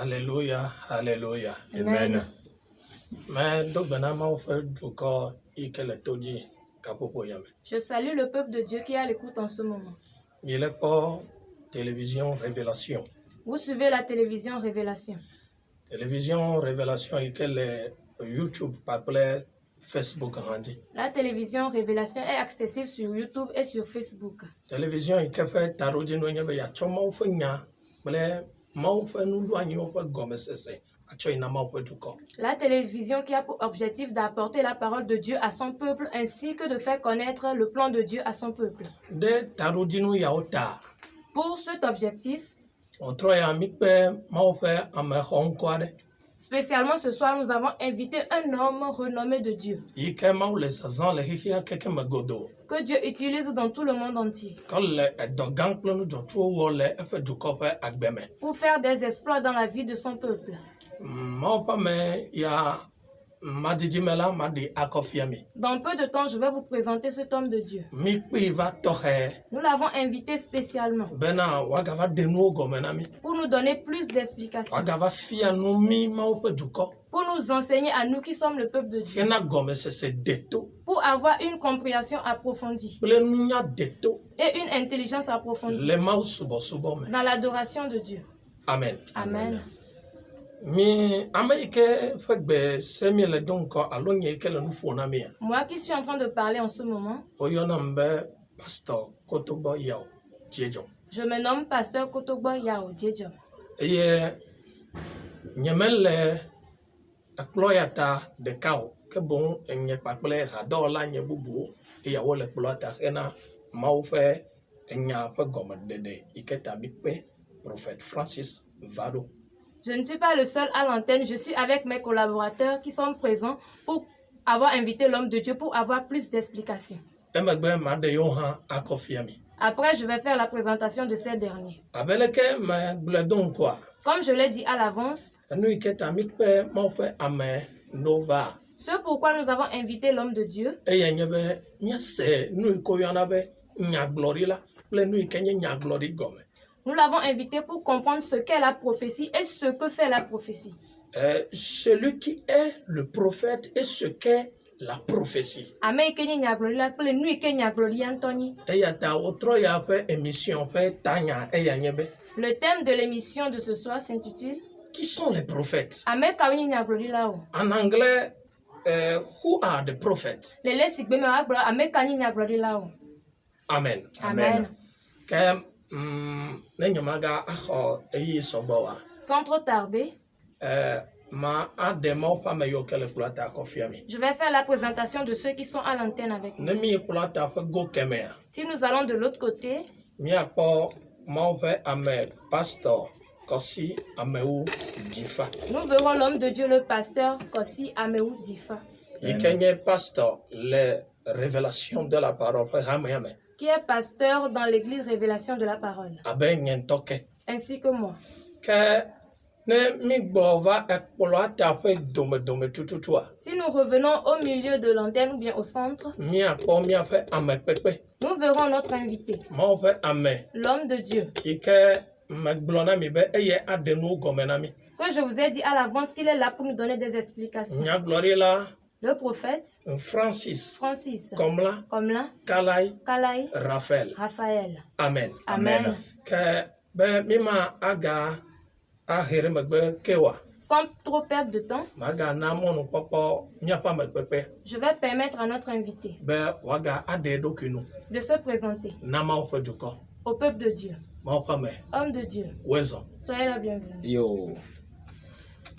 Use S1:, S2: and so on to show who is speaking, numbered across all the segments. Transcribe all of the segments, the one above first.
S1: Alléluia, alléluia.
S2: Amen.
S1: Mais donc maintenant, on fait du corps et que le toji kapopo yame.
S2: Je salue le peuple de Dieu qui est à l'écoute en ce moment.
S1: Il est pas télévision révélation.
S2: Vous suivez la télévision Révélation.
S1: Télévision révélation et que le YouTube appelé Facebook rendu.
S2: La télévision Révélation est accessible sur YouTube et sur Facebook.
S1: Télévision et que fait taroji no nyebe ya choma ou fait nya, mais mau fait nous douani ou fait gomme c'est.
S2: La télévision qui a pour objectif d'apporter la parole de Dieu à son peuple ainsi que de faire connaître le plan de Dieu à son peuple. Pour cet objectif, spécialement ce soir, nous avons invité un homme renommé de Dieu. Que Dieu utilise dans tout le monde entier. Pour faire des exploits dans la vie de son peuple. Dans peu de temps, je vais vous présenter cet homme de Dieu. Nous l'avons invité spécialement pour nous donner plus d'explications. Pour nous enseigner à nous qui sommes le peuple de Dieu. Pour avoir une compréhension approfondie et une intelligence approfondie dans l'adoration de Dieu.
S1: Amen.
S2: Amen.
S1: Moi
S2: qui suis en train de parler en ce moment, je me nomme pasteur Kotogbo Yao Djedjom.
S1: Que bon enye pakple rador la nye bubu e ya wole plota ena maufe enya fa gomedede iketa mikpe prophète Francis Vado.
S2: Je ne suis pas le seul à l'antenne, je suis avec mes collaborateurs qui sont présents pour avoir invité l'homme de Dieu pour avoir plus d'explications. Après, je vais faire la présentation de ces derniers. Comme je l'ai dit à l'avance, ce pourquoi nous avons invité l'homme de Dieu, nous l'avons invité pour comprendre ce qu'est la prophétie et ce que fait la prophétie.
S1: Celui qui est le prophète et ce qu'est la prophétie.
S2: Le thème de l'émission de ce soir s'intitule
S1: Qui sont les prophètes?
S2: En
S1: anglais, who are the prophets? Amen.
S2: Amen. Sans trop tarder, je vais faire la présentation de ceux qui sont à l'antenne avec nous. Si nous allons de l'autre côté, nous verrons l'homme de Dieu, le pasteur Kossi Ameou Difa. Qui est pasteur dans l'église Révélation de la Parole. Ainsi que moi. Si nous revenons au milieu de l'antenne ou bien au centre, nous verrons notre invité, l'homme de Dieu, que je vous ai dit à l'avance qu'il est là pour nous donner des explications. Le prophète
S1: Francis
S2: Komla
S1: Kalai
S2: Raphaël.
S1: Amen.
S2: Amen. Sans trop perdre de temps, je vais permettre à notre invité de se présenter au peuple de Dieu. Homme de Dieu, soyez la bienvenue.
S3: Yo,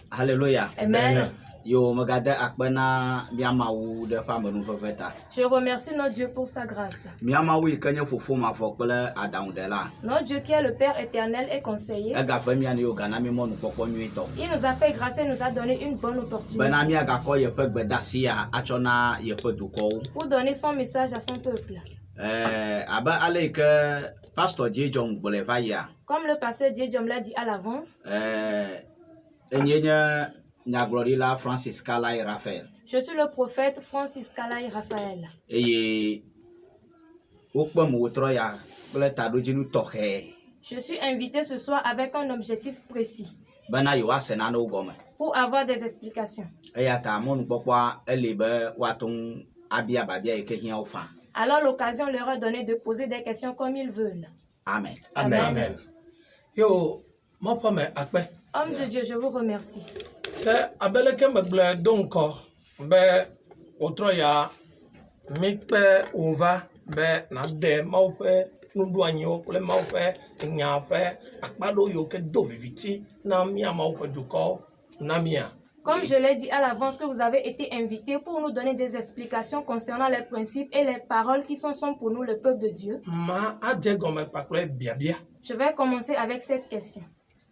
S3: Alléluia.
S2: Amen.
S3: Yo, magada akbana miamaou de femme nous feta.
S2: Je remercie notre Dieu pour sa grâce.
S3: Miamaou kanya fufu ma fokole adam de la.
S2: Notre Dieu qui est le Père éternel et conseiller.
S3: Aga fami ani yo gana mi monu pokpo nuito.
S2: Il nous a fait grâce et nous a donné une bonne opportunité.
S3: Bana mi aga ko ye pe gbedasi ya achona ye pe duko.
S2: Pour donner son message à son peuple.
S3: Aba ale que pasteur Djedjom bolevaya.
S2: Comme le pasteur Djedjom l'a dit à l'avance.
S3: Nyaglorila Francis Kalai Raphaël.
S2: Je suis le prophète Francis Kalai Raphaël.
S3: Et
S2: je suis invité ce soir avec un objectif précis.
S3: bena yo asena no gome
S2: pour avoir des explications.
S3: eya ta mon pokwa elebe watung abia babia ekehia ofa.
S2: Alors l'occasion leur a donné de poser des questions comme ils veulent.
S3: Amen.
S1: Amen. Yo, mon père akpe.
S2: Homme de Dieu, je vous remercie.
S1: Abeleke meble donc be otroya mikpe ova be na de maufe nuduanyi okle maufe nyafe akpado yo ke doviviti na mia maufe duko na mia.
S2: Comme je l'ai dit à l'avance que vous avez été invités pour nous donner des explications concernant les principes et les paroles qui sont pour nous le peuple de Dieu. Je vais commencer avec cette question.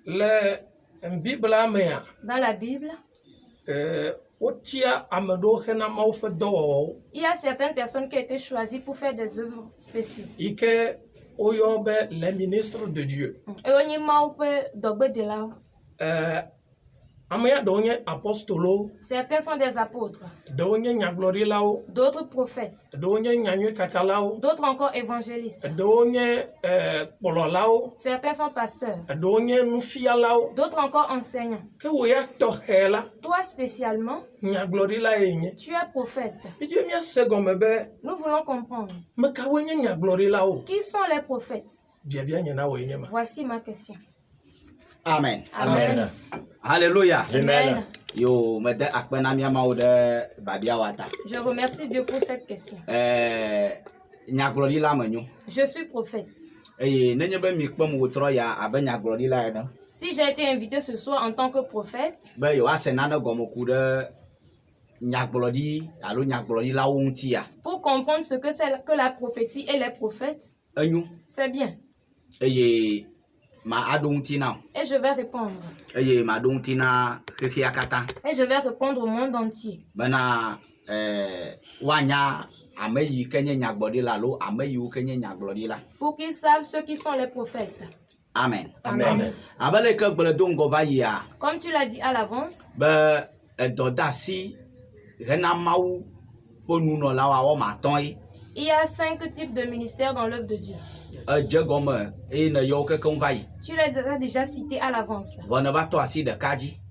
S2: Dans la Bible, il y a certaines personnes qui ont été choisies pour faire des œuvres spéciales.
S1: Les ministres de Dieu.
S2: Certains sont des apôtres, d'autres prophètes, d'autres encore évangélistes, certains sont pasteurs, d'autres encore enseignants. Toi spécialement, tu es prophète. Nous voulons comprendre qui sont les prophètes. Voici ma question.
S3: Amen.
S2: Amen.
S3: Alléluia.
S2: Amen.
S3: Yo, mede akpena mia mawo de babia wata.
S2: Je remercie Dieu pour cette question.
S3: Nyaglori la menyo.
S2: Je suis prophète.
S3: Nenye be mi kpom wotro ya abe nyaglori la no.
S2: Si j'ai été invité ce soir en tant que prophète,
S3: Be yo asena na gomoku de nyaglori alo nyaglori la wonti ya.
S2: Pour comprendre ce que c'est que la prophétie et les prophètes. C'est bien.
S3: Ma adonti na.
S2: Et je vais répondre.
S3: Ma adonti na kata.
S2: Et je vais répondre au monde entier.
S3: Bana wanya ameyi kenye nyaglori la lo ameyi kenye nyaglori la.
S2: Pour qu'ils savent ceux qui sont les prophètes.
S3: Amen.
S1: Amen.
S3: Abale ke gbele dongo va ya.
S2: Comme tu l'as dit à l'avance.
S3: Be dodasi rena mawu ponu no la wa o ma ton yi.
S2: Il y a 5 types de ministères dans l'œuvre de Dieu. Tu l'as déjà cité à l'avance.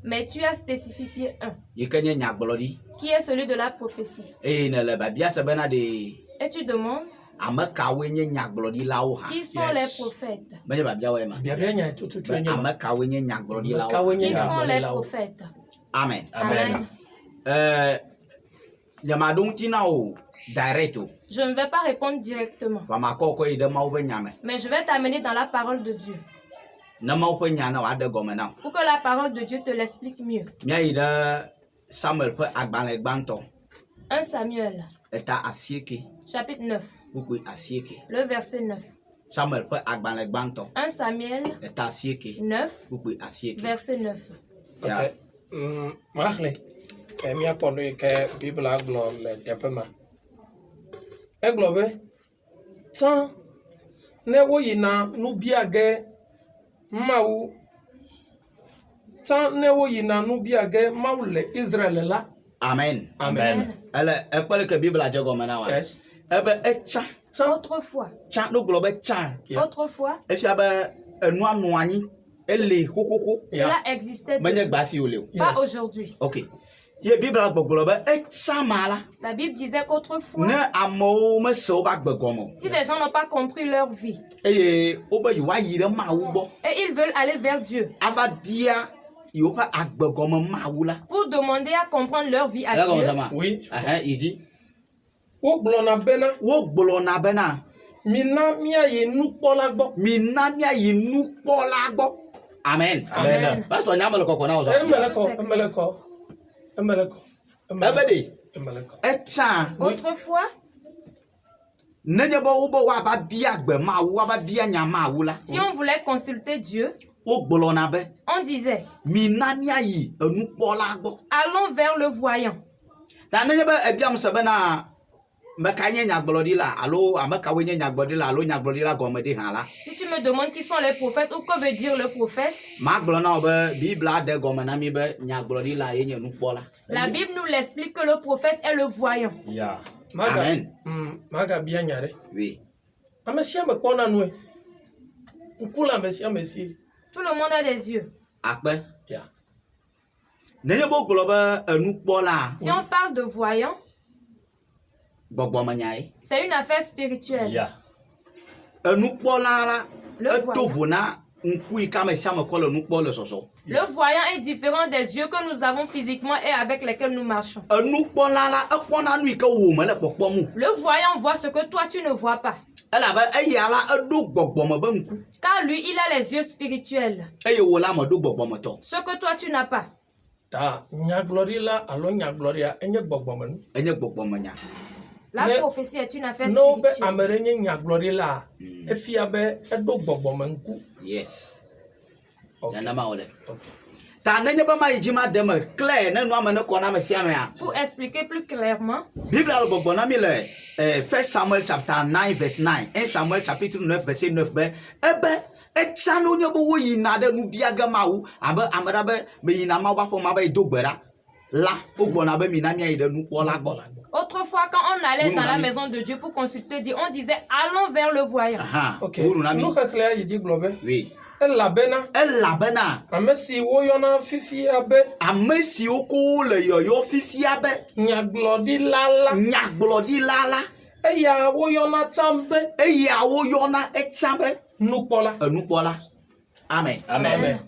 S2: Mais tu as spécifié un. Qui est celui de la prophétie. Et tu demandes. Qui sont les prophètes. Qui sont les prophètes.
S3: Amen.
S2: Amen. Je ne vais pas répondre directement. Mais je vais t'amener dans la parole de Dieu. Pour que la parole de Dieu te l'explique mieux. 1 Samuel. Chapitre 9. Le verset 9. 1 Samuel 9. Verset 9.
S1: Ok. Mia kono ke Bible aglo le tepema. Eglove tan ne wo yina nu biage mawu tan ne wo yina nu biage mawu le Israel la.
S3: Amen.
S1: Amen.
S3: Ele ekpele ke Bible ajago mana wa.
S1: Yes.
S3: Ebe echa
S2: Autrefois.
S3: Cha no globe cha.
S2: Autrefois.
S3: E fi abe enu anu anyi ele kokoko.
S2: Cela existait. Pas aujourd'hui.
S3: OK. La
S2: Bible disait qu'autrefois, si des gens n'ont pas compris leur vie et ils veulent aller vers Dieu pour demander à comprendre leur vie à Dieu,
S1: oui,
S3: il dit Amen.
S1: Amen.
S2: Autrefois, si on voulait consulter Dieu, on disait allons vers le voyant.
S3: Si tu
S2: me demandes qui sont les prophètes ou que veut dire le prophète, la Bible nous l'explique que le prophète est le voyant.
S1: Yeah.
S3: Amen.
S1: Oui. Tout
S2: le monde a des yeux. Si on parle de voyant, c'est une affaire spirituelle.
S4: Yeah.
S2: Le voyant est différent des yeux que nous avons physiquement et avec lesquels nous marchons. Le voyant voit ce que toi tu ne vois pas. Car lui, il a les yeux spirituels. Ce que toi tu n'as pas. La prophétie est une affaire spirituelle.
S3: Yes.
S1: Okay.
S2: Pour expliquer plus clairement,
S3: Bible 1 Samuel chapitre 9 verset 9, 1 Samuel chapitre 9 verset 9
S2: autrefois, quand on allait dans la maison de Dieu pour consulter Dieu, on disait allons vers le voyant.
S1: Ok.
S3: Oui.
S1: Elle la bena. Amesi woyona fifi abe.
S3: Amesi oko le yoyo fifi abe.
S1: Nyaglodi lala. Eya woyona tambe.
S3: Eya woyona echambe.
S1: Nupola.
S3: Amen.
S4: Amen.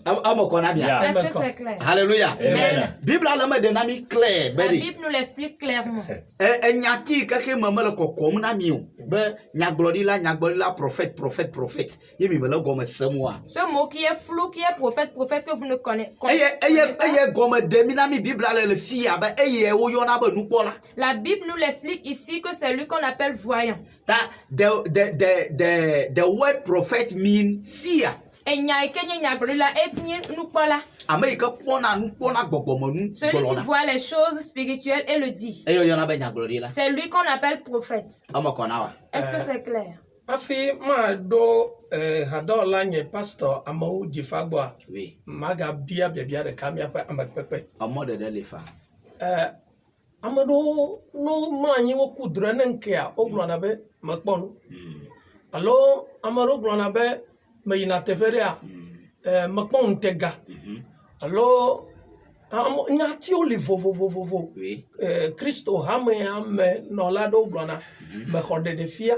S3: Yeah.
S2: Est-ce que c'est clair?
S3: Hallelujah.
S4: Amen.
S3: Bible a le dynamique clair.
S2: La Bible nous l'explique clairement.
S3: Nyati kake mamela kokom na miu. Be nyaglodila prophète. Yemi mele gome semwa.
S2: Ce mot qui est flou, qui est prophète que vous ne connaissez pas.
S3: Eye gome deminami Bible a le fia be eye woyona be nupola.
S2: La Bible nous l'explique ici que c'est lui qu'on appelle voyant.
S3: The word prophet mean seer.
S2: Celui qui voit les choses spirituelles et le dit. C'est lui qu'on appelle prophète. Est-ce que c'est clair?
S1: Afi ma do hadola nye pastor amau jifagwa.
S3: Oui.
S1: Maga bia de kamia pa amapepe.
S3: Amode de lefa.
S1: Amado no manyi wo kudre nenkea oglona be makponu. Allo amaro glona be me yina teferia makpon tega. Allo nyati oli vovo.
S3: Oui.
S1: Christo hame no lado glona me khode de fia.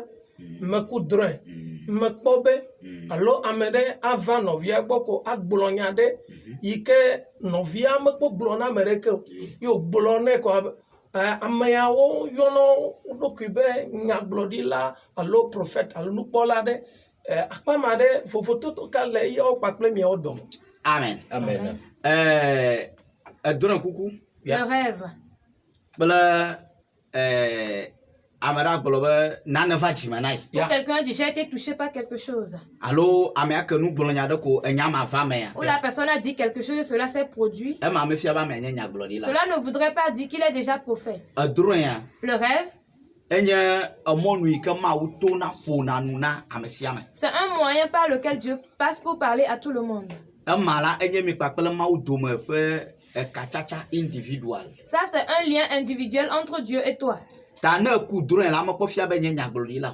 S1: Me kudre me kpobe allo amede ava novia gboko agbolonya de ike novia me kpo blona mereke yo blone ko ameyawo yono dokube nyaglodila allo prophète allo nupola de akpama de fofoto kale yo pakple mi odom.
S3: Amen. Donne coucou.
S2: Le rêve.
S3: Amara Boloba Nana Vachimanai.
S2: Quelqu'un dit j'ai été touché par quelque chose.
S3: Allo, Amérique nous bolonyadoko, Enyama Vamea.
S2: Ou la personne a dit quelque chose et cela s'est produit.
S3: Cela
S2: ne voudrait pas dire qu'il est déjà prophète. Le rêve. C'est un moyen par lequel Dieu passe pour parler à tout le monde. Ça, c'est un lien individuel entre Dieu et toi.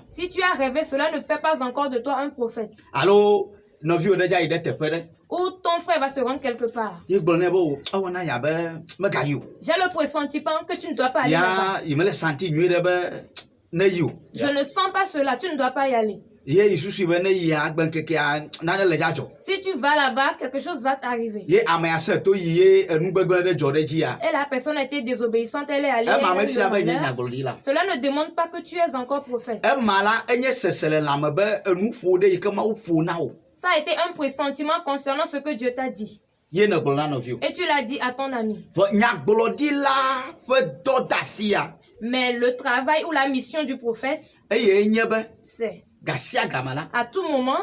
S2: Si tu as rêvé, cela ne fait pas encore de toi un prophète.
S3: Allô,
S2: ou ton frère va se rendre quelque part. J'ai le pressentiment que tu ne dois pas aller là-bas. Je ne sens pas cela, tu ne dois pas y aller. Si tu vas là-bas, quelque chose va t'arriver. Et la personne a été désobéissante, elle est allée. Cela ne demande pas que tu es encore prophète. Ça a été un pressentiment concernant ce que Dieu t'a dit. Et tu l'as dit à ton ami. Mais le travail ou la mission du prophète, c'est à tout moment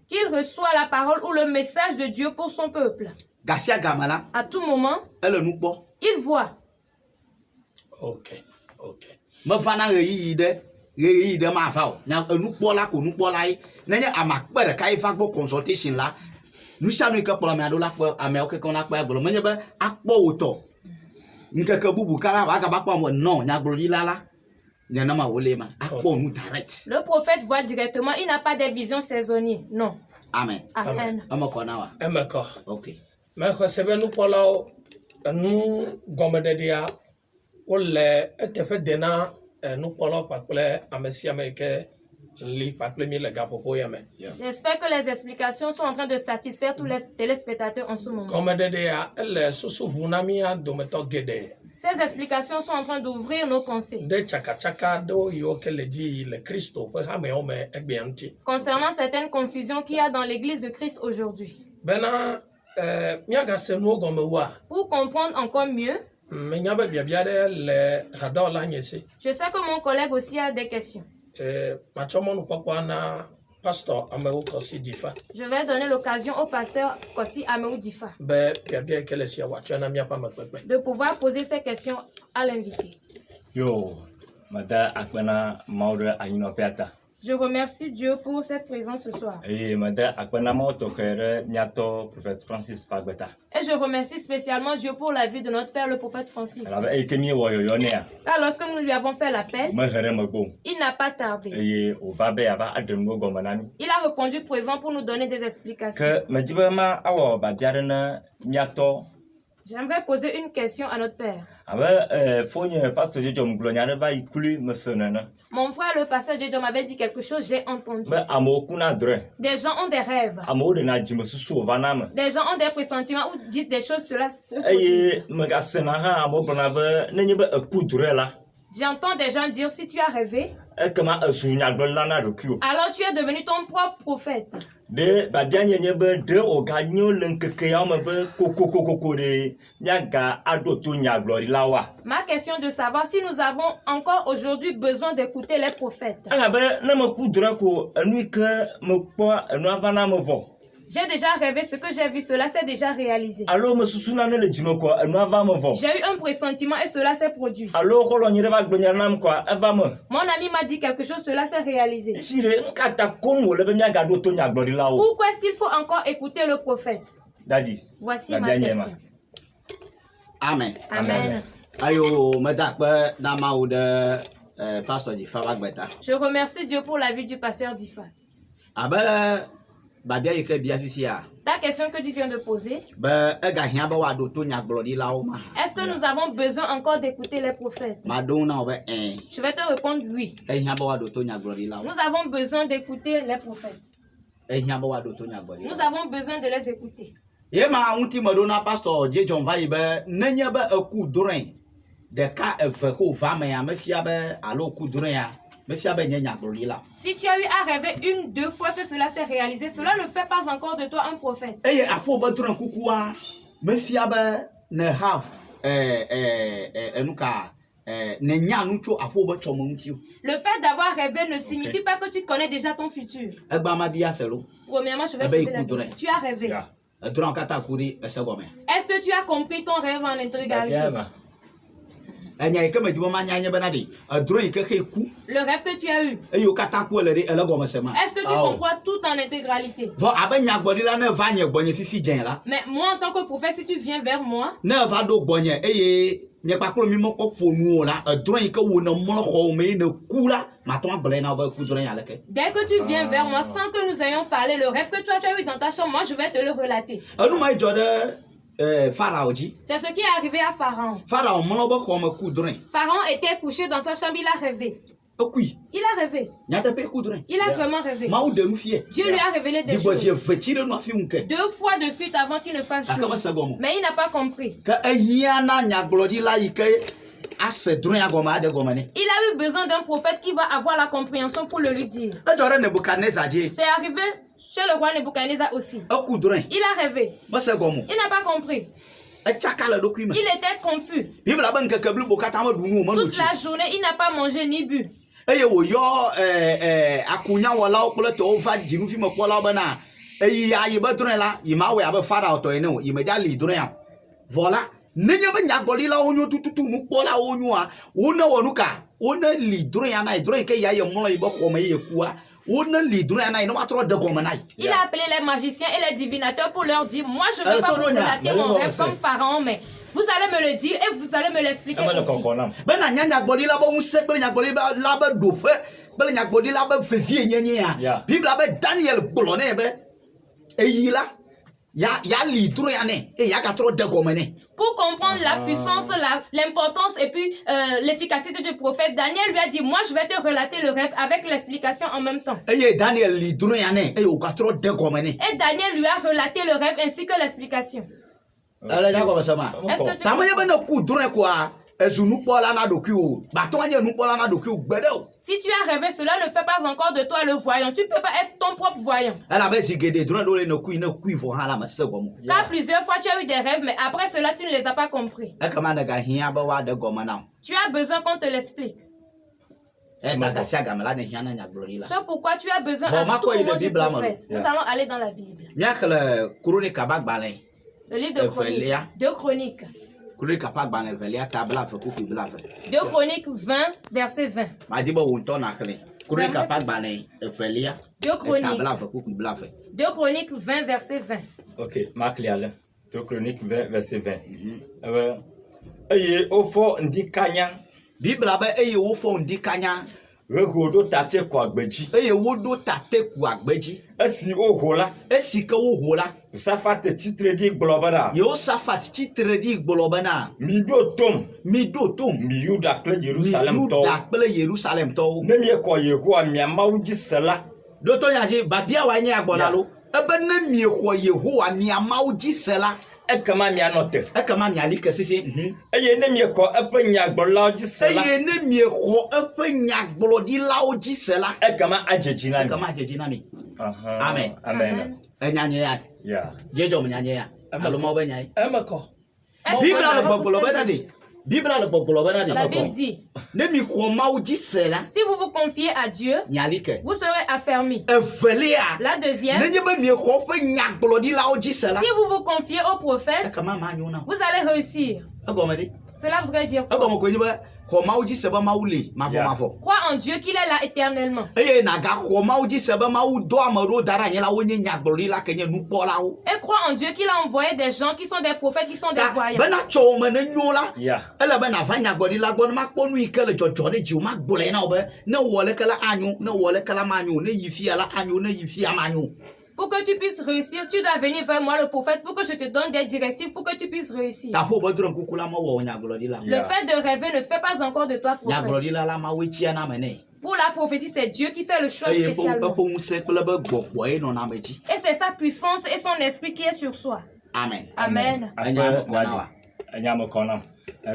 S2: qu'il reçoit la parole ou le message de Dieu pour son peuple. À tout moment, il voit.
S1: Ok.
S2: Le prophète voit directement, il n'a pas des visions saisonnières. Non.
S3: Amen.
S2: Amen.
S3: Ok.
S1: Mais c'est nous pour là nous gomme de dia ou les était dena nous pour là par à monsieur américain li par premier les gars pour yame.
S2: J'espère que les explications sont en train de satisfaire tous les téléspectateurs en ce moment.
S1: Gomme de dia elle sous vunami en dometo gede.
S2: Ces explications sont en train d'ouvrir nos pensées. Concernant certaines confusions qu'il y a dans l'église de Christ aujourd'hui. Pour comprendre encore mieux, je sais que mon collègue aussi a des questions. Je vais donner l'occasion au pasteur Kossi Ameou Difa de pouvoir poser ces questions à l'invité. Je remercie Dieu pour cette présence ce soir. Et je remercie spécialement Dieu pour la vie de notre Père, le prophète Francis. Car lorsque nous lui avons fait l'appel, il n'a pas tardé. Il a répondu présent pour nous donner des explications. J'aimerais poser une question à notre Père. Mon frère, le pasteur Djedjo m'avait dit quelque chose, j'ai entendu. Des gens ont des rêves. Des gens ont des pressentiments ou disent des choses, cela se produit. J'entends des gens dire, si tu as rêvé, alors tu es devenu ton propre prophète. Ma question est de savoir si nous avons encore aujourd'hui besoin d'écouter les prophètes. J'ai déjà rêvé ce que j'ai vu, cela s'est déjà réalisé. J'ai eu un pressentiment et cela s'est produit. Mon ami m'a dit quelque chose, cela s'est réalisé. Pourquoi est-ce qu'il faut encore écouter le prophète? Voici ma question.
S3: Amen.
S2: Amen. Je remercie Dieu pour la vie du pasteur Difa. Ta question que tu viens de poser, est-ce que nous avons besoin encore d'écouter les prophètes? Je vais te répondre oui. Nous avons besoin d'écouter les prophètes. Nous avons besoin de les écouter. Si tu as eu à rêver une, deux fois que cela s'est réalisé, cela ne fait pas encore de toi un prophète. Le fait d'avoir rêvé ne signifie pas que tu connais déjà ton futur. Premièrement, je vais poser la question. Tu as rêvé. Est-ce que tu as compris ton rêve en intégralité? Le rêve que tu as eu, est-ce que tu comprends tout en intégralité? Mais moi en tant que prophète, si tu viens vers moi, dès que tu viens vers moi sans que nous ayons parlé, le rêve que tu as eu dans ta chambre, moi je vais te le relater. C'est ce qui est arrivé à Pharaon. Pharaon était couché dans sa chambre, il a rêvé. Il a rêvé. Il a vraiment rêvé. Dieu lui a révélé des choses 2 fois de suite avant qu'il ne fasse jour. Mais il n'a pas compris. Il a eu besoin d'un prophète qui va avoir la compréhension pour le lui dire. C'est arrivé chez le roi Nebuchadnezzar aussi. Il a rêvé. Il n'a pas compris. Il était confus. Toute la journée, il n'a pas mangé ni bu.
S3: Voilà. Il
S2: a appelé les magiciens et les divinateurs pour leur dire, moi je ne veux pas vous relater mon rêve comme Pharaon, mais vous allez me le dire et vous allez me l'expliquer aussi. Pour comprendre la puissance, l'importance et puis l'efficacité du prophète, Daniel lui a dit, moi je vais te relater le rêve avec l'explication en même temps. Et Daniel lui a relaté le rêve ainsi que l'explication. Est-ce que si tu as rêvé, cela ne fait pas encore de toi le voyant. Tu ne peux pas être ton propre voyant. Car plusieurs fois tu as eu des rêves, mais après cela tu ne les as pas compris. Tu as besoin qu'on te l'explique. C'est pourquoi tu as besoin à tout moment du prophète. Nous allons aller dans la Bible. Le livre de Chroniques. 2 Chroniques. 2 Chroniques 20, verset 20. 2 Chroniques 20, verset 20.
S4: Ok, Marc Liala. 2 Chroniques 20, verset 20. Eye ofo ndikanya.
S3: Bible abe eye ofo ndikanya.
S4: Rehodo tate kwa gbeji.
S3: Eye wodo tate kwa gbeji.
S4: Esi ohola.
S3: Esi ke ohola.
S4: Safat titredi globara.
S3: Yo safat titredi globana.
S4: Mido tom.
S3: Miyuda
S4: kle Jerusalem to. Nemie ko Yehowa miamauji sela.
S3: Doto yaji babia wanye agbonalo. Ebe nemie ko Yehowa miamauji sela.
S4: Ekama mi anote.
S3: Ekama mi alike sisi.
S4: Eye nemie ko epe nyagbolaoji sela.
S3: Eye nemie ko epe nyagbolodilaoji sela.
S4: Ekama ajejina mi.
S3: Ekama ajejina mi.
S4: Amen. Amen.
S3: Enyanye ya.
S4: Yeah.
S3: Jejo mnyanye ya. Aloma obe nyai.
S1: Emeko.
S3: Bible le bokolo benade.
S2: La Bible dit, si vous vous confiez à Dieu, vous serez affermis. La deuxième, si vous vous confiez au prophète, vous allez réussir. Cela voudrait dire quoi? Crois en Dieu qu'il est là éternellement. Et crois en Dieu qu'il a envoyé des gens qui sont des prophètes, qui sont des voyants. Pour que tu puisses réussir, tu dois venir vers moi, le prophète, pour que je te donne des directives pour que tu puisses réussir. Le fait de rêver ne fait pas encore de toi prophète. Pour la prophétie, c'est Dieu qui fait le choix spécialement. Et c'est sa puissance et son esprit qui est sur soi.
S3: Amen.
S2: Amen.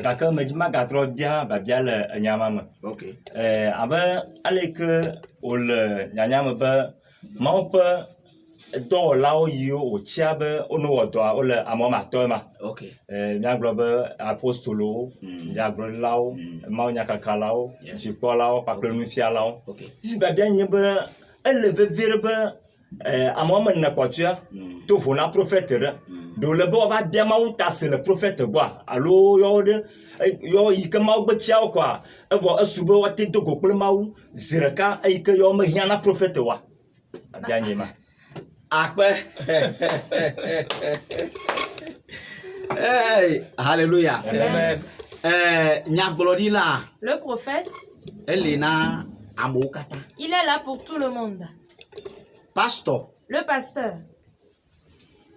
S4: Kaka mejima gatro dia babia le nyama me.
S3: Okay.
S4: Abe aleke ole nyama be maope do lao yo o chiabe ono odoa ole amoma toma.
S3: Okay.
S4: Nyaglo be apostolo, nyaglo lao, ma nyaka kalao, jipo lao, pakle nufia lao.
S3: Okay.
S4: Si babia nyebe eleve virbe amoma na kwatua to fona prophète do le bo va bien ma uta le prophète bois allo yo ikama gbetia kwa evo asubo wa tinto gokple mawu zireka ike yo me hiana prophète wa bien nyema
S3: akpe hey hallelujah
S1: Amen.
S3: Nyaglodi la
S2: le prophète
S3: elena amokata
S2: il est là pour tout le monde.
S3: Pasteur.
S2: Le pasteur.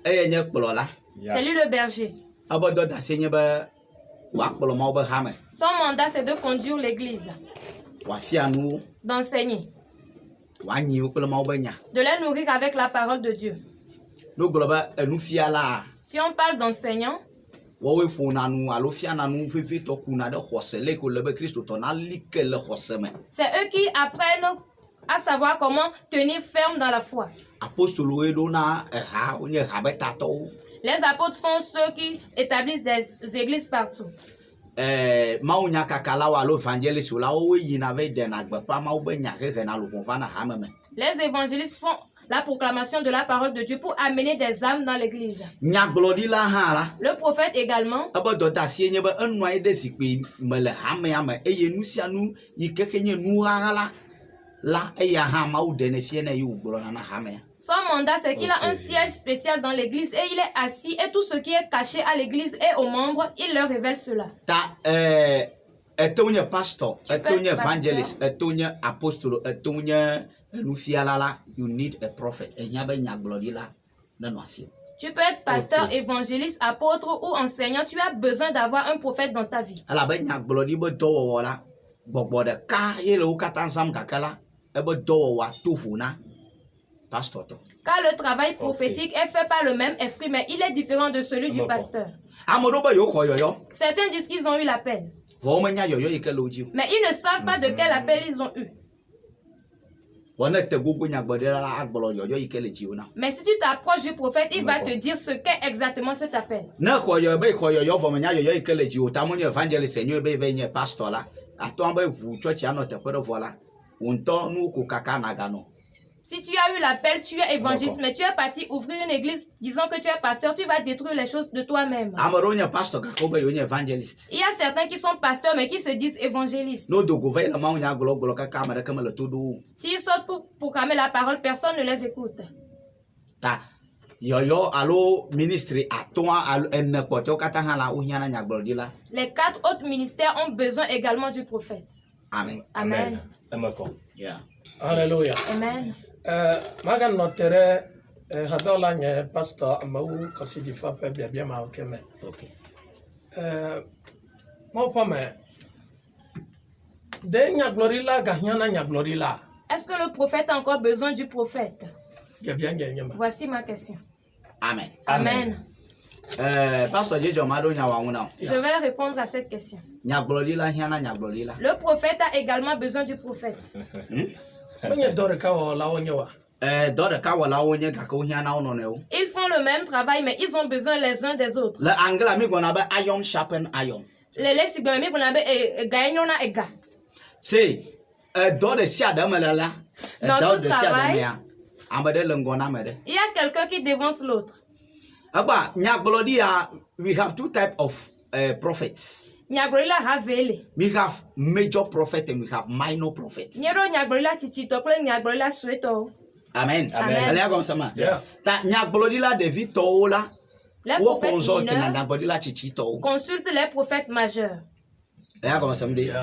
S3: C'est
S2: lui le berger. Son mandat c'est de conduire l'église. D'enseigner. De les nourrir avec la parole de Dieu. Si on parle d'enseignant, c'est eux qui apprennent à savoir comment tenir ferme dans la foi. Les apôtres sont ceux qui établissent des églises partout. Les évangélistes font la proclamation de la parole de Dieu pour amener des âmes dans l'église. Le prophète également. Son mandat, c'est qu'il a un siège spécial dans l'église et il est assis et tout ce qui est caché à l'église et aux membres, il leur révèle cela.
S3: Pasteur, évangéliste, apôtre, you need a prophet.
S2: Tu peux être pasteur, évangéliste, apôtre ou enseignant. Tu as besoin d'avoir un prophète dans ta vie. Car le travail prophétique est fait par le même esprit, mais il est différent de celui du pasteur. Certains disent qu'ils ont eu l'appel, mais ils ne savent pas de quel appel ils ont eu. Mais si tu t'approches du prophète, il va te dire ce qu'est exactement cet appel. Si tu as eu l'appel, tu es évangéliste, mais tu es parti ouvrir une église disant que tu es pasteur, tu vas détruire les choses de toi-même. Il y a certains qui sont pasteurs, mais qui se disent évangélistes. S'ils sortent pour proclamer la parole, personne ne les écoute. Les 4 autres ministères ont besoin également du prophète.
S3: Amen.
S2: Amen.
S3: Yeah.
S1: Alléluia.
S2: Amen.
S1: Magan notere hadola nye pastor amawu kasi di fa pe bia ma okeme.
S3: Okay.
S1: Mo pome de nya glorila ga hiana nya glorila.
S2: Est-ce que le prophète a encore besoin du prophète?
S1: Bien.
S2: Voici ma question.
S3: Amen.
S2: Amen.
S3: Pastor Jejo Mado nya wangu now.
S2: Je vais répondre à cette question.
S3: Nya glorila hiana nya glorila.
S2: Le prophète a également besoin du prophète.
S1: Menye dore ka wala onyewa.
S2: Ils font le même travail, mais ils ont besoin les uns des autres.
S3: Le anglais mi gonna be iron sharpen iron.
S2: Les sigami gonna be gagnona ega.
S3: C'est dans le sia de melala.
S2: Dans tout travail,
S3: Il
S2: y a quelqu'un qui dévance l'autre.
S3: We have 2 types of prophets.
S2: We
S3: have major prophet and we have minor prophet. Amen.
S2: Amen.
S1: Yeah.
S2: Les prophètes mineurs consultent les prophètes majeurs.
S1: Yeah.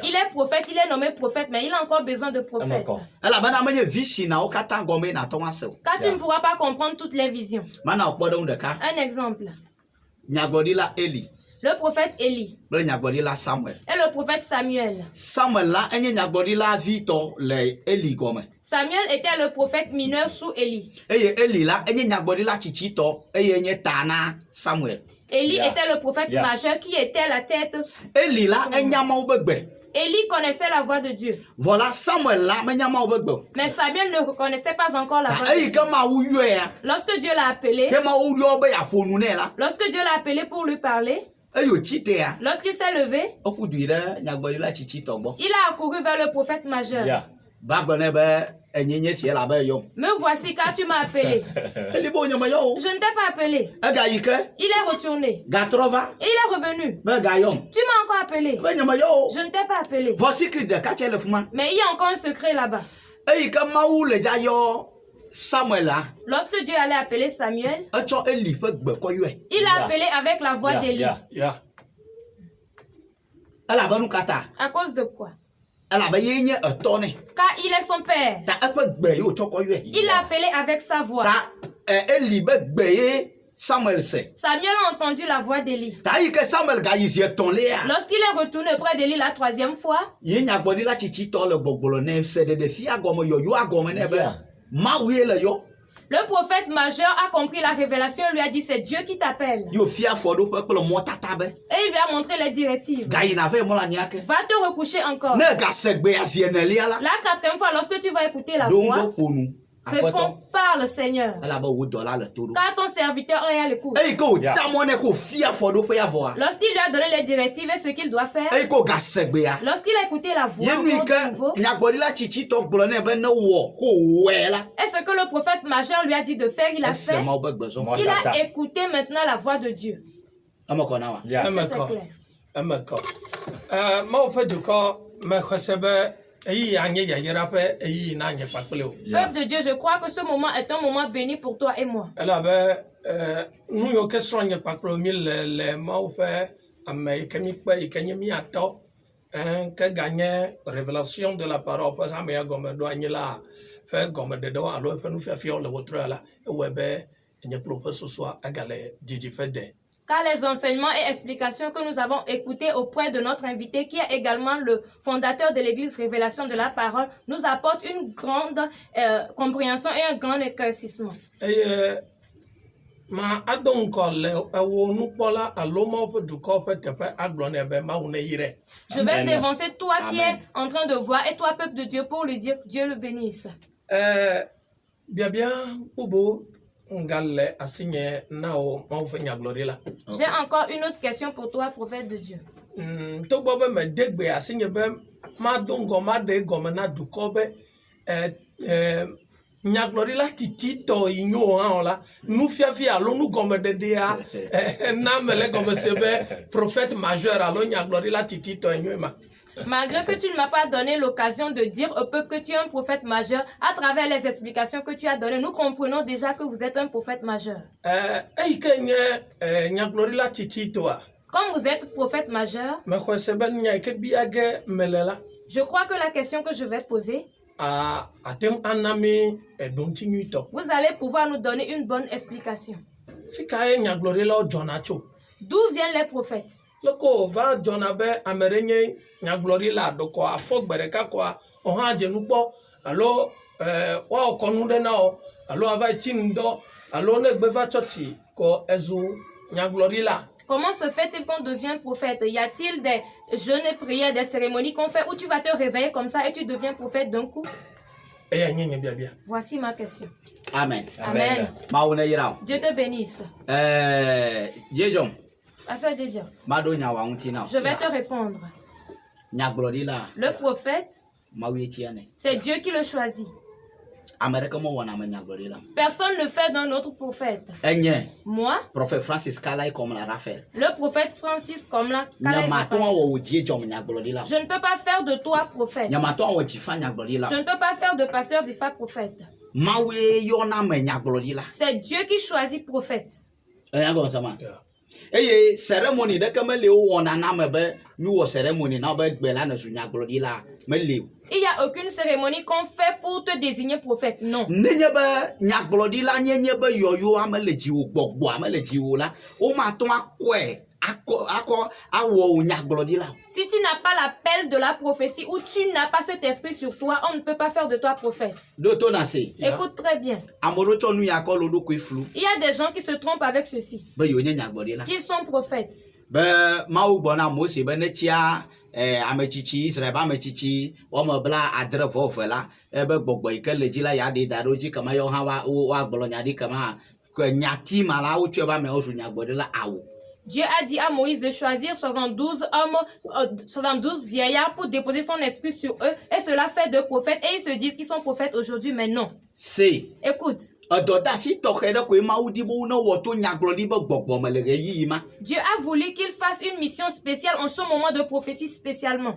S2: Il est prophète, il est nommé prophète, mais il a encore besoin de prophètes. Car tu ne pourras pas comprendre toutes les visions. Un exemple. Le prophète Élie et le prophète Samuel. Samuel était le prophète mineur sous Élie. Élie était le prophète majeur qui était la tête. Élie connaissait la voix de Dieu. Mais Samuel ne reconnaissait pas encore la voix de Dieu. Lorsque Dieu l'a appelé, pour lui parler, lorsqu'il s'est levé, il a accouru vers le prophète majeur. Me voici car tu m'as appelé. Je ne t'ai pas appelé. Il est retourné. Il est revenu. Tu m'as encore appelé. Je ne t'ai pas appelé. Mais il y a encore un secret là-bas. Lorsque Dieu allait appeler Samuel, il a appelé avec la voix d'Élie. À cause de quoi? Car il est son père. Il a appelé avec sa voix. Samuel a entendu la voix d'Élie. Lorsqu'il est retourné près d'Élie la 3e fois, le prophète majeur a compris la révélation et lui a dit c'est Dieu qui t'appelle. Et il lui a montré les directives. Va te recoucher encore. La 4e fois, lorsque tu vas écouter la voix, réponds, parle Seigneur. Car ton serviteur est à l'écoute. Lorsqu'il lui a donné les directives et ce qu'il doit faire, lorsqu'il a écouté la voix de nouveau, et ce que le prophète majeur lui a dit de faire, il a fait. Il a écouté maintenant la voix de Dieu. Peuple de Dieu, je crois que ce moment est un moment béni pour toi et moi.
S1: que gagner révélation de la parole fait ça mais comme douanier là fait comme de doigt alors fait nous faire fier le votre là et ouais ben il professeur soit égalé Didi fait des
S2: car les enseignements et explications que nous avons écoutés auprès de notre invité, qui est également le fondateur de l'Église Révélation de la Parole, nous apportent une grande compréhension et un grand éclaircissement.
S1: Ma adonko le awonu pola aloma fe duko fe tepe aglone be ma une yire.
S2: Je vais dévancer toi qui es en train de voir et toi peuple de Dieu pour lui dire Dieu le bénisse.
S1: Bien bobo ngalle asigné nao ma fe nyaglori la.
S2: J'ai encore une autre question pour toi prophète de Dieu.
S1: To bobe me degbe asigné be ma dongo ma de gomena duko be nyaglori la titi to inyo han la nous fiafi alo nous comme de dia na mele comme sebe prophète majeur alo nyaglori la titi to inyo ma.
S2: Malgré que tu ne m'as pas donné l'occasion de dire au peuple que tu es un prophète majeur, à travers les explications que tu as données, nous comprenons déjà que vous êtes un prophète majeur. Comme vous êtes prophète majeur, je crois que la question que je vais poser, vous allez pouvoir nous donner une bonne explication. D'où viennent les prophètes?
S1: Loko va jonabe amerenye nyaglori la doko afok bereka kwa ohaje nupo alo wa okonunde nao alo ava tindo alo ne gbeva choti ko ezu nyaglori la.
S2: Comment se fait-il qu'on devient prophète? Y a-t-il des jeûnes et prières, des cérémonies qu'on fait où tu vas te réveiller comme ça et tu deviens prophète d'un coup? Voici ma question.
S3: Amen.
S2: Amen. Dieu te bénisse. Je vais te répondre. Le prophète, c'est Dieu qui le choisit. Personne ne fait d'un autre prophète. Moi,
S3: prophète Francis Kalai comme la Raphaël.
S2: Le prophète Francis comme la Kalai. Je ne peux pas faire de toi prophète. Je ne peux pas faire de pasteur d'Ifa prophète. C'est Dieu qui choisit prophète.
S3: Et cérémonie de comme les nous cérémonie na be gbela na su nyaglodi la melew.
S2: Il y a aucune cérémonie qu'on fait pour te désigner prophète, non.
S3: Nenye be nyaglodi la nyenye be yoyo ameleji wo gbogbo ameleji wo la o ma ton akwe awo nyaglodi la.
S2: Si tu n'as pas l'appel de la prophétie ou tu n'as pas cet esprit sur toi, on ne peut pas faire de toi prophète. Écoute très bien. Il y a des gens qui se trompent avec ceci. Qu'ils sont prophètes.
S3: Amechichi Israel amechichi omo bla adre vovela ebe gbogbo ikele jila ya de daroji kama yo ha wa gbolonya di kama nyati mala uchu ba me osu nyagbodela awo.
S2: Dieu a dit à Moïse de choisir 72 hommes, 72 vieillards pour déposer son esprit sur eux. Et cela fait de prophètes. Et ils se disent qu'ils sont prophètes aujourd'hui, mais non. Écoute. Dieu a voulu qu'il fasse une mission spéciale en ce moment de prophétie spécialement.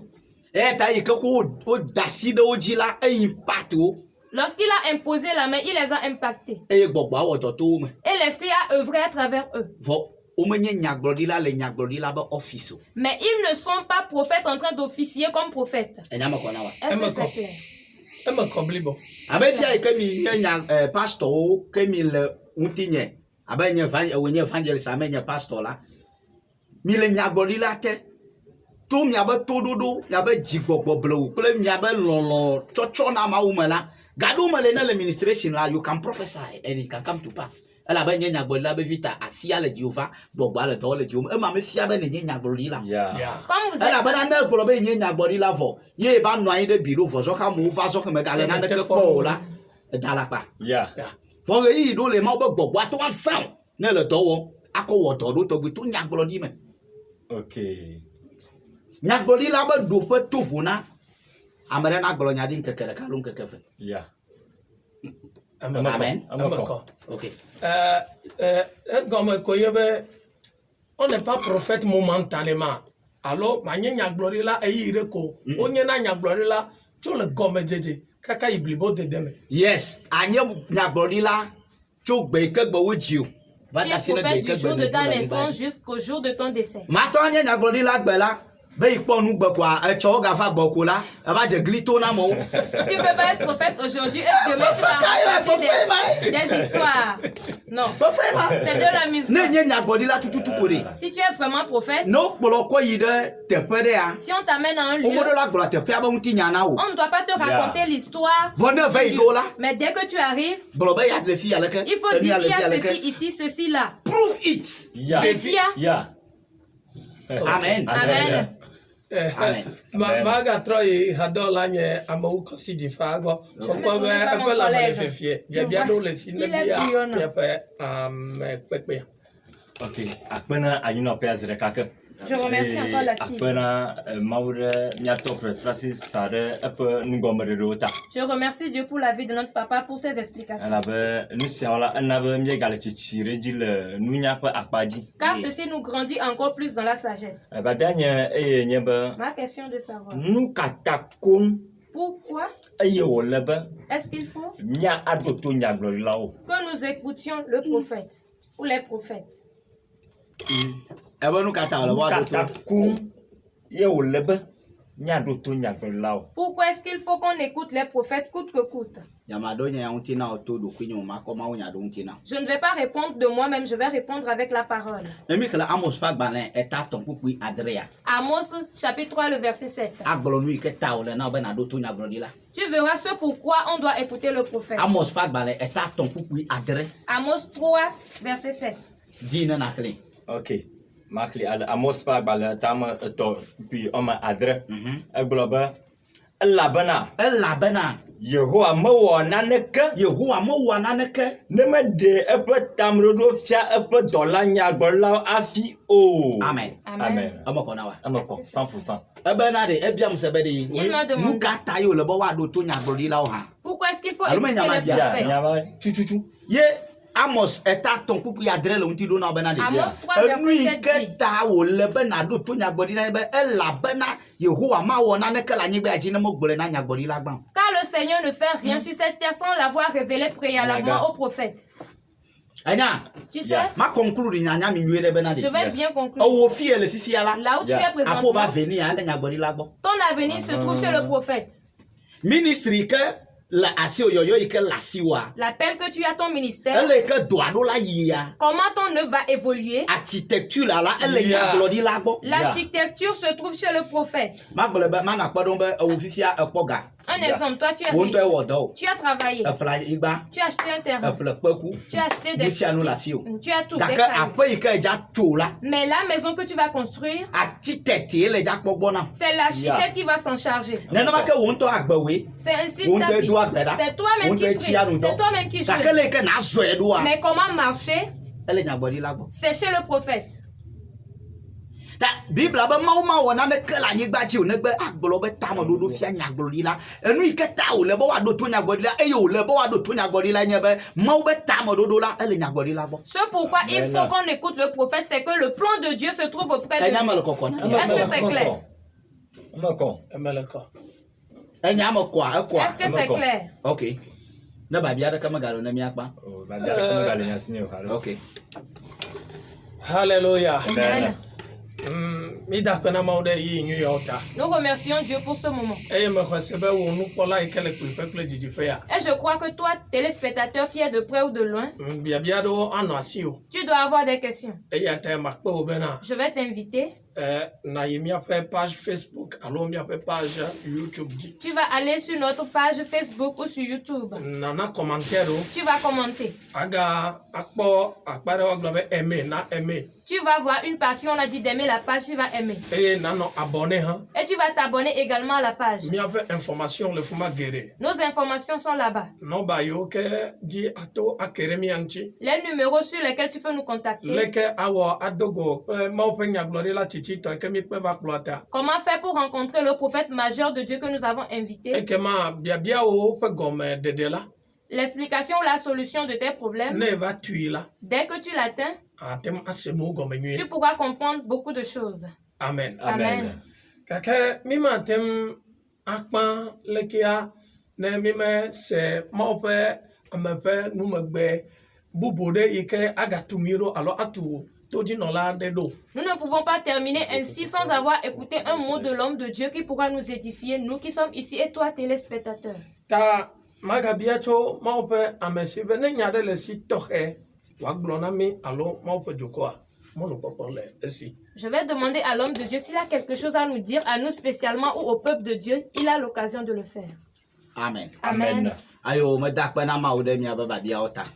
S2: Lorsqu'il a imposé la main, il les a impactés. Et l'esprit a œuvré à travers eux. Mais ils ne sont pas prophètes en train d'officier comme prophètes. Est-ce que c'est clair?
S3: You can prophesy and it can come to pass. La ba nyanya gbolila be vita asia le Jehova gbogbo ale to le Jehova e ma me fia be ne nyanya gbolila
S2: comme vous êtes
S3: la ba na gbolo be nyanya gbolila vo ye ba no ayin de biro vo so ka mo va so ka me gale na ke po la dala pa vo yi do le ma be gbogbo ato wa sound na le to wo akowo to do to gbe to nya gbolo di me nya gbolila ba do fe to funa amere na gbolo nya di nkekere ka lu nkekefe Amen.
S1: Ok. On n'est pas prophète momentanément. Alors, ma nyanya glorila e ireko. Onye na nya glorila cho le gomme jeje. Kaka iblibo de deme.
S3: Yes, anya nya glorila cho gbe ke gbo wojio.
S2: Va ta sino de ke gbo du jour de ta naissance jusqu'au jour de ton décès.
S3: Ma to anya nya glorila gbe la. Tu peux pas
S2: être prophète aujourd'hui et demain tu vas raconter des histoires. Non. C'est de la musique. Si tu es vraiment prophète, si on t'amène à un lieu, on ne doit pas te raconter l'histoire. Mais dès que tu arrives, il faut dire qu'il y a ceci ici, ceci là.
S3: Prove it. Amen.
S2: Amen.
S1: Maga troye hadola nye amau kosi di fago. Pourquoi ben la malefie. Il y a bien dans le cinéma bien fait pepe.
S4: OK. Akpena ayuna pez rekaka.
S2: Je remercie encore la CIS. Je remercie Dieu pour la vie de notre papa, pour ses explications. Car ceci nous grandit encore plus dans la sagesse. Ma question de savoir. Pourquoi est-ce qu'il faut que nous écoutions le prophète ou les prophètes? Pourquoi est-ce qu'il faut qu'on écoute les prophètes coûte que coûte? Je ne vais pas répondre de moi-même, je vais répondre avec la parole. Amos chapitre 3, le verset 7. Tu verras ce pourquoi on doit écouter le prophète. Amos 3, verset 7.
S4: OK. Makli Amos pa bala tama to puis on m'a adré agloba labana Yehowa mawana neke ne me de e pe tamrodo fia e pe dola nya gbola afi o.
S3: Amen.
S2: Amen.
S4: Amako 100%.
S2: Pourquoi est-ce qu'il faut écouter les prophètes?
S3: Amos est à ton couple adresse le unti dona bena de
S2: Amos 3 verset 7
S3: ta wo le bena do to nyagbodi na be e la bena Yehowa ma wona ne kala nyigbe aji na mo gbole na nyagbodi la gban.
S2: Car le Seigneur ne fait rien sur cette terre sans l'avoir révélé préalablement au prophète. Tu sais, je vais bien conclure. Là où tu es présentement, ton avenir se trouve chez le prophète.
S3: Ministry que
S2: l'appel que tu as ton ministère, comment ton œuvre va évoluer, l'architecture se trouve chez le prophète. Un exemple, toi tu es riche, tu as travaillé, tu as acheté un terrain, tu as acheté des choses, tu as tout déclaré. Mais la maison que tu vas construire, c'est l'architecte qui va s'en charger. C'est ainsi ta vie. C'est toi-même qui prie, c'est toi-même qui joue. Mais comment marcher? C'est chez le prophète.
S3: Bible ba ma wona ne kala nyigba chi o ne gbe agbolo be tamo dodo fia nyagboli la enu iketa o le bo wa do to nyagboli la e o le bo wa do to nyagboli la nye be ma o be tamo dodo la ele nyagboli la bo.
S2: Ce pourquoi il faut qu'on écoute le prophète, c'est que le plan de Dieu se trouve auprès de lui. Est-ce que c'est clair? Est-ce que c'est clair?
S3: OK. Na ba bia da kama galo na mi akpa. OK.
S1: Hallelujah.
S2: Amen.
S1: Nous
S2: remercions Dieu pour ce moment. Et je crois que toi, téléspectateur qui est de près ou de loin, tu dois avoir des questions. Je vais t'inviter.
S1: Page Facebook, page YouTube.
S2: Tu vas aller sur notre page Facebook ou sur YouTube. Tu vas commenter. Tu vas voir une partie, on a dit d'aimer la page, tu vas aimer. Et tu vas t'abonner également à la page. Nos informations sont là-bas. Les numéros sur lesquels tu peux nous contacter. Comment faire pour rencontrer le prophète majeur de Dieu que nous avons invité? L'explication ou la solution de tes problèmes. Dès que tu l'atteins, tu pourras comprendre beaucoup de choses.
S1: Amen.
S2: Amen. Nous ne pouvons pas terminer ainsi sans avoir écouté un mot de l'homme de Dieu qui pourra nous édifier, nous qui sommes ici et toi, téléspectateurs. Je vais demander à l'homme de Dieu s'il a quelque chose à nous dire, à nous spécialement ou au peuple de Dieu. Il a l'occasion de le faire.
S3: Amen.
S2: Amen.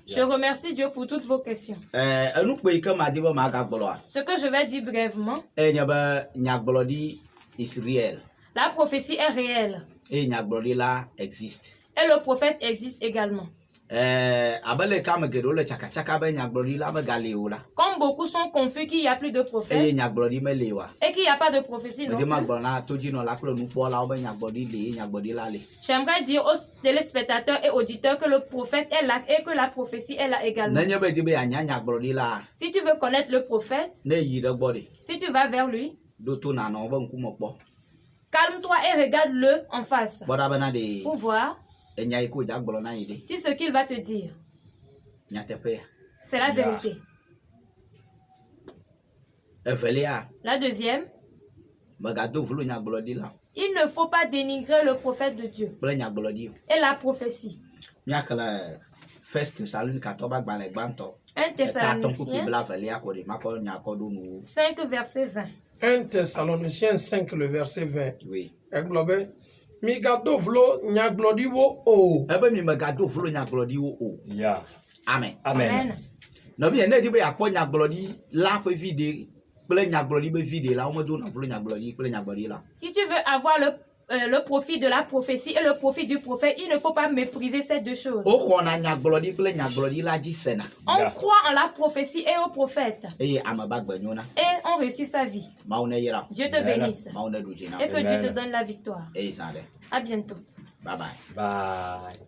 S3: Je
S2: remercie Dieu pour toutes vos questions. Ce que je vais dire brièvement, la prophétie est réelle. Et le prophète existe également. Comme beaucoup sont confus qu'il n'y a plus de prophète et qu'il n'y a pas de prophétie non plus. J'aimerais dire aux téléspectateurs et auditeurs que le prophète est là et que la prophétie est là également. Si tu veux connaître le prophète, si tu vas vers lui, calme-toi et regarde-le en face pour voir si ce qu'il va te dire, c'est la vérité. La deuxième, il ne faut pas dénigrer le prophète de Dieu et la prophétie. 1 Thessaloniciens 5, verset 20.
S1: 1 Thessaloniciens 5, le verset 20.
S3: Oui.
S1: Yeah.
S3: Amen.
S2: Amen. Si tu veux avoir le profit de la prophétie et le profit du prophète, il ne faut pas mépriser ces deux choses. On croit en la prophétie et au prophète. Et on réussit sa vie. Dieu te bénisse. Et que Dieu te donne la victoire. À bientôt.
S3: Bye bye.
S4: Bye.